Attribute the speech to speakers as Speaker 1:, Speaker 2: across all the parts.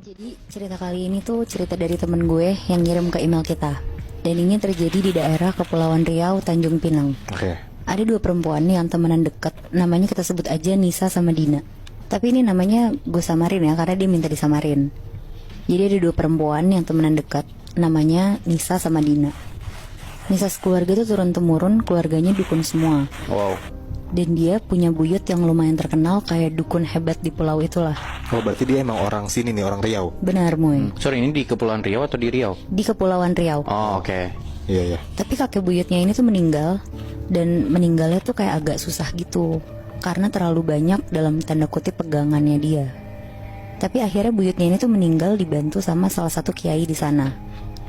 Speaker 1: Jadi cerita kali ini tuh cerita dari temen gue yang ngirim ke email kita. Dan ini terjadi di daerah Kepulauan Riau, Tanjung Pinang.
Speaker 2: Oke.
Speaker 1: Ada dua perempuan yang temenan deket. Namanya kita sebut aja Nisa sama Dina. Tapi ini namanya gue samarin ya, karena dia minta disamarin. Jadi ada dua perempuan yang temenan dekat. Namanya Nisa sama Dina. Nisa sekeluarga tuh turun-temurun, keluarganya dukun semua.
Speaker 2: Wow.
Speaker 1: Dan dia punya buyut yang lumayan terkenal kayak dukun hebat di pulau itulah.
Speaker 2: Oh, berarti dia emang orang sini nih, orang Riau.
Speaker 1: Benar, Moy.
Speaker 3: Sorry, ini di Kepulauan Riau atau di Riau?
Speaker 1: Di Kepulauan Riau.
Speaker 3: Oh, oke.
Speaker 2: Iya, iya.
Speaker 1: Tapi kakek buyutnya ini tuh meninggal. Dan meninggalnya tuh kayak agak susah gitu, karena terlalu banyak dalam tanda kutip pegangannya dia. Tapi akhirnya buyutnya ini tuh meninggal dibantu sama salah satu kiai di sana.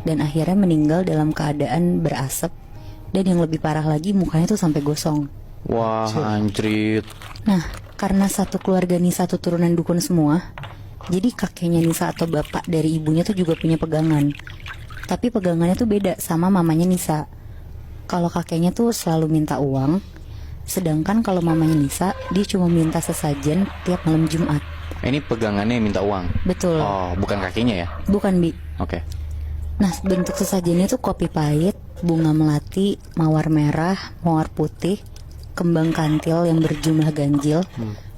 Speaker 1: Dan akhirnya meninggal dalam keadaan berasap. Dan yang lebih parah lagi, mukanya tuh sampai gosong.
Speaker 3: Wah, anjrit.
Speaker 1: Nah, karena satu keluarga Nisa tuh turunan dukun semua, jadi kakeknya Nisa atau bapak dari ibunya tuh juga punya pegangan. Tapi pegangannya tuh beda sama mamanya Nisa. Kalau kakeknya tuh selalu minta uang, sedangkan kalau mamanya Nisa, dia cuma minta sesajen tiap malam Jumat.
Speaker 3: Ini pegangannya minta uang.
Speaker 1: Betul.
Speaker 3: Oh, bukan kakinya ya?
Speaker 1: Bukan, Bi.
Speaker 3: Oke.
Speaker 1: Nah, bentuk sesajennya tuh kopi pahit, bunga melati, mawar merah, mawar putih, kembang kantil yang berjumlah ganjil,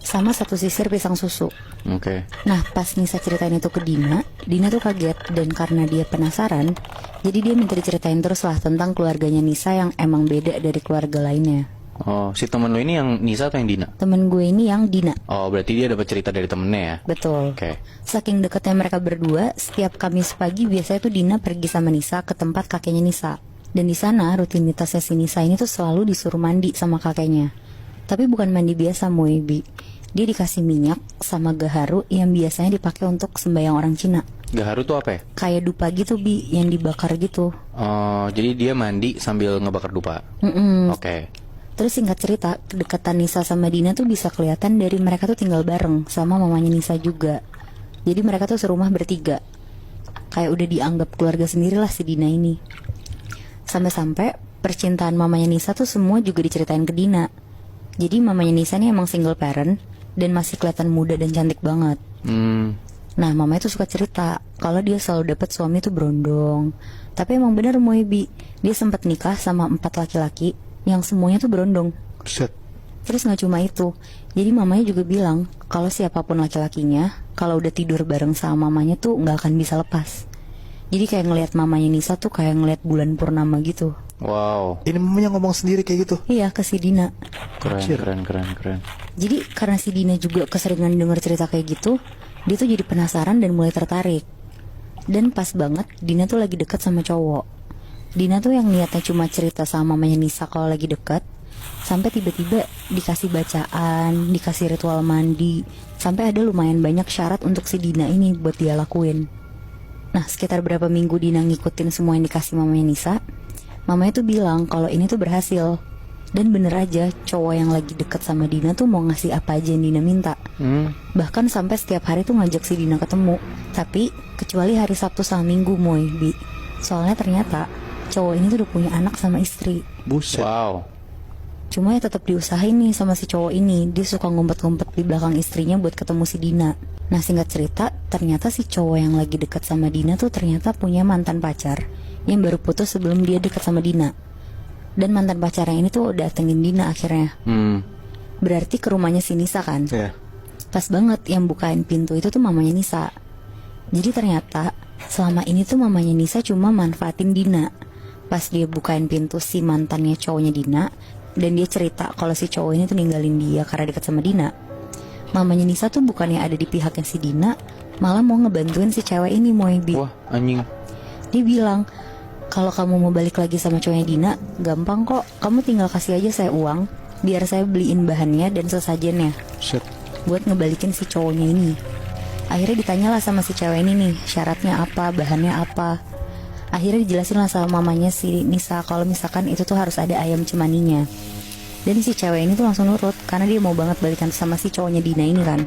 Speaker 1: sama satu sisir pisang susu.
Speaker 3: Oke.
Speaker 1: Nah, pas Nisa ceritain itu ke Dina tuh kaget. Dan karena dia penasaran, jadi dia minta diceritain terus lah tentang keluarganya Nisa yang emang beda dari keluarga lainnya.
Speaker 3: Oh, si temen lo ini yang Nisa atau yang Dina?
Speaker 1: Temen gue ini yang Dina.
Speaker 3: Oh, berarti dia dapat cerita dari temennya ya?
Speaker 1: Betul.
Speaker 3: Oke.
Speaker 1: Saking dekatnya mereka berdua, setiap Kamis pagi biasanya tuh Dina pergi sama Nisa ke tempat kakeknya Nisa. Dan di sana rutinitasnya si Nisa ini tuh selalu disuruh mandi sama kakeknya. Tapi bukan mandi biasa, Moebi. Dia dikasih minyak sama gaharu yang biasanya dipakai untuk sembahyang orang Cina.
Speaker 3: Gaharu tuh apa ya?
Speaker 1: Kayak dupa gitu, Bi, yang dibakar gitu.
Speaker 3: Oh, jadi dia mandi sambil ngebakar dupa. Oke.
Speaker 1: Terus singkat cerita, kedekatan Nisa sama Dina tuh bisa kelihatan dari mereka tuh tinggal bareng sama mamanya Nisa juga. Jadi mereka tuh serumah bertiga. Kayak udah dianggap keluarga sendiri lah si Dina ini. Sampai-sampai percintaan mamanya Nisa tuh semua juga diceritain ke Dina. Jadi mamanya Nisa nih emang single parent dan masih kelihatan muda dan cantik banget. Nah, mamanya tuh suka cerita kalau dia selalu dapat suami tuh berondong. Tapi emang bener, Moebi, dia sempat nikah sama 4 laki-laki yang semuanya tuh berondong.
Speaker 2: Set.
Speaker 1: Terus gak cuma itu, jadi mamanya juga bilang kalau siapapun laki-lakinya, kalau udah tidur bareng sama mamanya tuh gak akan bisa lepas. Jadi kayak ngelihat mamanya Nisa tuh kayak ngelihat bulan purnama gitu.
Speaker 3: Wow.
Speaker 2: Ini mamanya ngomong sendiri kayak gitu.
Speaker 1: Iya, ke si Dina.
Speaker 3: Keren.
Speaker 1: Jadi karena si Dina juga keseringan denger cerita kayak gitu, dia tuh jadi penasaran dan mulai tertarik. Dan pas banget Dina tuh lagi deket sama cowok. Dina tuh yang niatnya cuma cerita sama mamanya Nisa kalau lagi deket, sampai tiba-tiba dikasih bacaan, dikasih ritual mandi, sampai ada lumayan banyak syarat untuk si Dina ini buat dia lakuin. Nah, sekitar berapa minggu Dina ngikutin semua yang dikasih mamanya Nisa, mamanya tuh bilang kalau ini tuh berhasil. Dan bener aja, cowok yang lagi deket sama Dina tuh mau ngasih apa aja yang Dina minta. Bahkan sampai setiap hari tuh ngajak si Dina ketemu. Tapi kecuali hari Sabtu sama Minggu, Moy, Bi. Soalnya ternyata cowok ini tuh udah punya anak sama istri.
Speaker 2: Buset.
Speaker 3: Wow.
Speaker 1: Cuma ya tetap diusahain nih sama si cowok ini. Dia suka ngumpet-ngumpet di belakang istrinya buat ketemu si Dina. Nah, singkat cerita, ternyata si cowok yang lagi dekat sama Dina tuh ternyata punya mantan pacar yang baru putus sebelum dia dekat sama Dina. Dan mantan pacarnya ini tuh datengin Dina akhirnya. Berarti ke rumahnya si Nisa kan?
Speaker 2: Iya.
Speaker 1: Pas banget yang bukain pintu itu tuh mamanya Nisa. Jadi ternyata selama ini tuh mamanya Nisa cuma manfaatin Dina. Pas dia bukain pintu si mantannya cowoknya Dina, dan dia cerita kalau si cowok ini tuh ninggalin dia karena dekat sama Dina, mamanya Nisa tuh bukannya ada di pihaknya si Dina, malah mau ngebantuin si cewek ini, Moebi.
Speaker 3: Wah, anjing.
Speaker 1: Dia bilang, kalau kamu mau balik lagi sama cowoknya Dina, gampang kok, kamu tinggal kasih aja saya uang, biar saya beliin bahannya dan sesajennya
Speaker 2: Set.
Speaker 1: buat ngebalikin si cowoknya ini. Akhirnya ditanyalah sama si cewek ini nih, syaratnya apa, bahannya apa. Akhirnya dijelasin lah sama mamanya si Nisa kalau misalkan itu tuh harus ada ayam cemaninya. Dan si cewek ini tuh langsung nurut karena dia mau banget balikan sama si cowoknya Dina ini kan.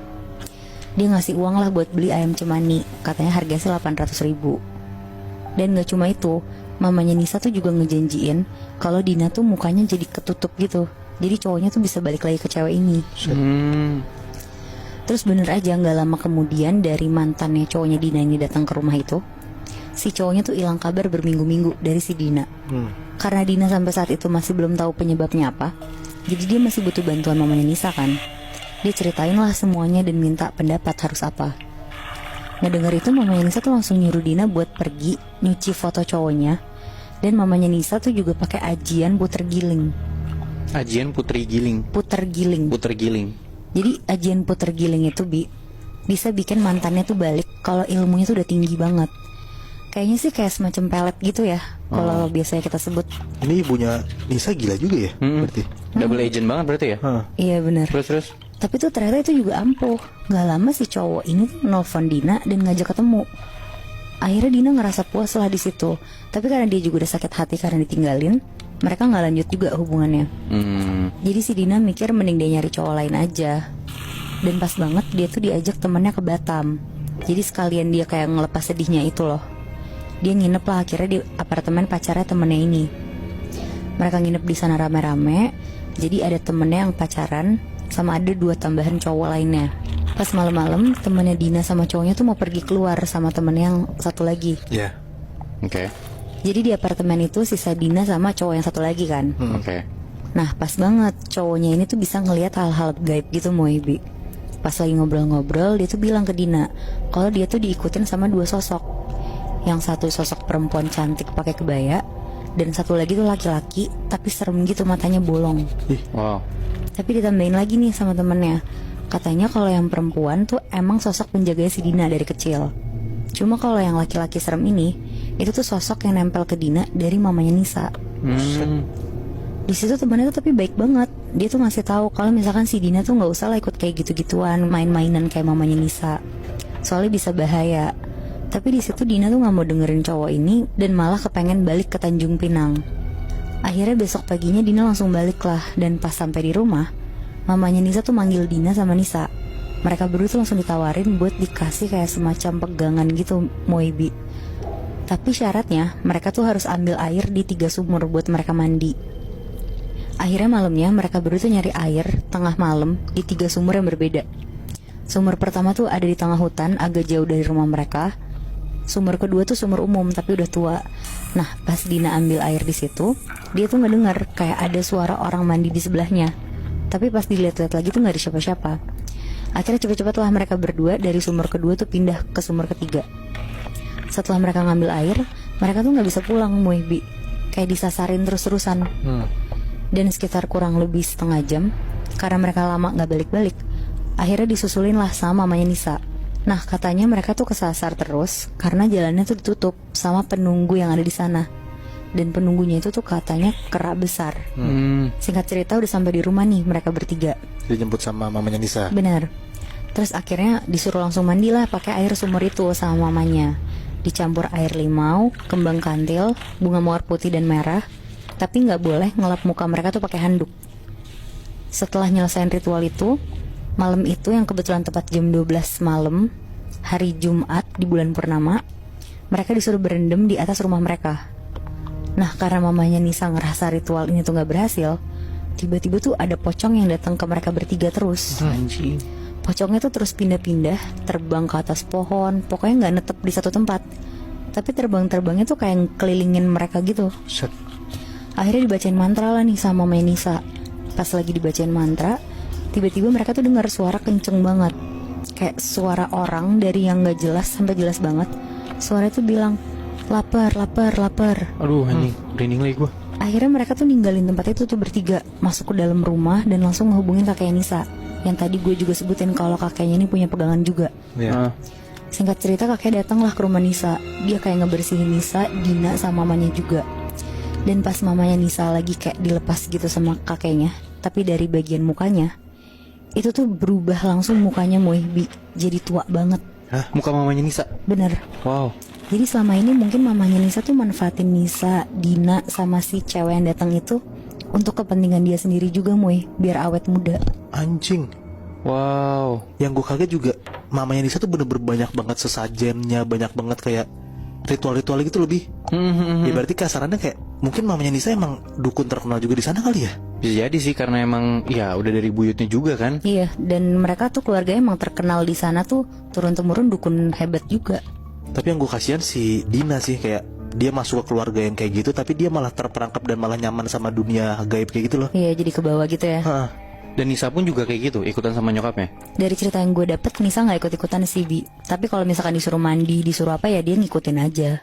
Speaker 1: Dia ngasih uang lah buat beli ayam cemani, katanya harganya sih 800.000. Dan gak cuma itu, mamanya Nisa tuh juga ngejanjiin kalau Dina tuh mukanya jadi ketutup gitu. Jadi cowoknya tuh bisa balik lagi ke cewek ini. Terus bener aja gak lama kemudian dari mantannya cowoknya Dina ini datang ke rumah itu, si cowoknya tuh hilang kabar berminggu-minggu dari si Dina. Karena Dina sampai saat itu masih belum tahu penyebabnya apa, jadi dia masih butuh bantuan mamanya Nisa kan. Dia ceritain lah semuanya dan minta pendapat harus apa. Ngedenger itu mamanya Nisa tuh langsung nyuruh Dina buat pergi nyuci foto cowoknya. Dan mamanya Nisa tuh juga pakai ajian puter giling.
Speaker 3: Ajian putri giling.
Speaker 1: Puter giling.
Speaker 3: Puter giling.
Speaker 1: Jadi ajian puter giling itu bisa bikin mantannya tuh balik kalau ilmunya tuh udah tinggi banget. Kayaknya sih kayak semacam pelet gitu ya, kalau biasanya kita sebut.
Speaker 2: Ini ibunya Nisa gila juga ya, berarti.
Speaker 3: Double agent banget berarti ya?
Speaker 1: Iya bener.
Speaker 3: Terus.
Speaker 1: Tapi tuh ternyata itu juga ampuh. Gak lama si cowok ini tuh nelfon Dina dan ngajak ketemu. Akhirnya Dina ngerasa puas lah di situ. Tapi karena dia juga udah sakit hati karena ditinggalin, mereka nggak lanjut juga hubungannya. Jadi si Dina mikir mending dia nyari cowok lain aja. Dan pas banget dia tuh diajak temennya ke Batam. Jadi sekalian dia kayak ngelepas sedihnya itu loh. Dia nginep lah akhirnya di apartemen pacarnya temennya ini. Mereka nginep di sana rame-rame. Jadi ada temennya yang pacaran sama ada 2 tambahan cowok lainnya. Pas malam-malam temennya Dina sama cowoknya tuh mau pergi keluar sama temennya yang satu lagi.
Speaker 2: Iya.
Speaker 3: Oke.
Speaker 1: Jadi di apartemen itu sisa Dina sama cowok yang satu lagi kan.
Speaker 3: Oke.
Speaker 1: Nah pas banget cowoknya ini tuh bisa ngelihat hal-hal gaib gitu Moebi. Pas lagi ngobrol-ngobrol dia tuh bilang ke Dina kalau dia tuh diikutin sama 2 sosok. Yang satu sosok perempuan cantik pakai kebaya, dan satu lagi tuh laki-laki tapi serem gitu, matanya bolong.
Speaker 3: Wow.
Speaker 1: Tapi ditambahin lagi nih sama temennya, katanya kalau yang perempuan tuh emang sosok penjaga si Dina dari kecil. Cuma kalau yang laki-laki serem ini, itu tuh sosok yang nempel ke Dina dari mamanya Nisa. Di situ temennya tuh tapi baik banget. Dia tuh ngasih tahu kalau misalkan si Dina tuh nggak usah lah ikut kayak gitu-gituan, main-mainan kayak mamanya Nisa. Soalnya bisa bahaya. Tapi di situ Dina tuh nggak mau dengerin cowok ini dan malah kepengen balik ke Tanjung Pinang. Akhirnya besok paginya Dina langsung balik lah. Dan pas sampai di rumah, mamanya Nisa tuh manggil Dina sama Nisa. Mereka berdua tuh langsung ditawarin buat dikasih kayak semacam pegangan gitu Moebi. Tapi syaratnya mereka tuh harus ambil air di 3 sumur buat mereka mandi. Akhirnya malamnya mereka berdua tuh nyari air tengah malam di 3 sumur yang berbeda. Sumur pertama tuh ada di tengah hutan agak jauh dari rumah mereka. Sumur kedua tuh sumur umum tapi udah tua. Nah pas Dina ambil air di situ, dia tuh ngedengar kayak ada suara orang mandi di sebelahnya. Tapi pas dilihat-lihat lagi tuh nggak ada siapa-siapa. Akhirnya cepet-cepet lah mereka berdua dari sumur kedua tuh pindah ke sumur ketiga. Setelah mereka ngambil air, mereka tuh nggak bisa pulang Moebi. Kayak disasarin terus-terusan. Dan sekitar kurang lebih setengah jam, karena mereka lama nggak balik-balik, akhirnya disusulin lah sama mamanya Nisa. Nah katanya mereka tuh kesasar terus karena jalannya tuh ditutup sama penunggu yang ada di sana. Dan penunggunya itu tuh katanya kera besar. Singkat cerita udah sampai di rumah nih mereka bertiga.
Speaker 2: Dijemput sama mamanya Nisa.
Speaker 1: Benar. Terus akhirnya disuruh langsung mandi lah pakai air sumur itu sama mamanya. Dicampur air limau, kembang kantil, bunga mawar putih dan merah. Tapi nggak boleh ngelap muka mereka tuh pakai handuk. Setelah nyelesain ritual itu, malam itu yang kebetulan tepat jam 12 malam, hari Jumat di bulan purnama, mereka disuruh berendam di atas rumah mereka. Nah karena mamanya Nisa ngerasa ritual ini tuh gak berhasil, tiba-tiba tuh ada pocong yang datang ke mereka bertiga terus.
Speaker 3: Anjing.
Speaker 1: Pocongnya tuh terus pindah-pindah, terbang ke atas pohon, pokoknya gak netep di satu tempat. Tapi terbang-terbangnya tuh kayak kelilingin mereka gitu. Akhirnya dibacain mantra lah nih sama mamanya Nisa. Pas lagi dibacain mantra, tiba-tiba mereka tuh dengar suara kenceng banget, kayak suara orang dari yang gak jelas sampai jelas banget. Suara itu bilang, lapar, lapar, lapar.
Speaker 3: Aduh anjing, merinding lagi gue.
Speaker 1: Akhirnya mereka tuh ninggalin tempat itu tuh bertiga, masuk ke dalam rumah dan langsung ngehubungin kakeknya Nisa. Yang tadi gue juga sebutin kalau kakeknya ini punya pegangan juga. Singkat cerita kakek datanglah ke rumah Nisa. Dia kayak ngebersihin Nisa, Dina sama mamanya juga. Dan pas mamanya Nisa lagi kayak dilepas gitu sama kakeknya, tapi dari bagian mukanya itu tuh berubah langsung mukanya Moebi, jadi tua banget.
Speaker 3: Hah? Muka mamanya Nisa?
Speaker 1: Bener.
Speaker 3: Wow.
Speaker 1: Jadi selama ini mungkin mamanya Nisa tuh manfaatin Nisa, Dina sama si cewek yang datang itu untuk kepentingan dia sendiri juga Moe, biar awet muda.
Speaker 2: Anjing.
Speaker 3: Wow.
Speaker 2: Yang gue kaget juga, mamanya Nisa tuh bener-bener banyak banget sesajennya, banyak banget kayak ritual-ritual gitu lebih. Ya berarti kasarannya kayak mungkin mamanya Nisa emang dukun terkenal juga di sana kali ya.
Speaker 3: Bisa jadi sih karena emang ya udah dari buyutnya juga kan.
Speaker 1: Iya, dan mereka tuh keluarganya emang terkenal di sana tuh turun-temurun dukun hebat juga.
Speaker 2: Tapi yang gue kasihan si Dina sih, kayak dia masuk ke keluarga yang kayak gitu tapi dia malah terperangkap dan malah nyaman sama dunia gaib kayak gitu loh.
Speaker 1: Iya, jadi ke bawah gitu ya.
Speaker 2: Hah.
Speaker 3: Dan Nisa pun juga kayak gitu, ikutan sama nyokapnya.
Speaker 1: Dari cerita yang gue dapet, Nisa nggak ikut-ikutan sih, Bi. Tapi kalau misalkan disuruh mandi, disuruh apa ya dia ngikutin aja.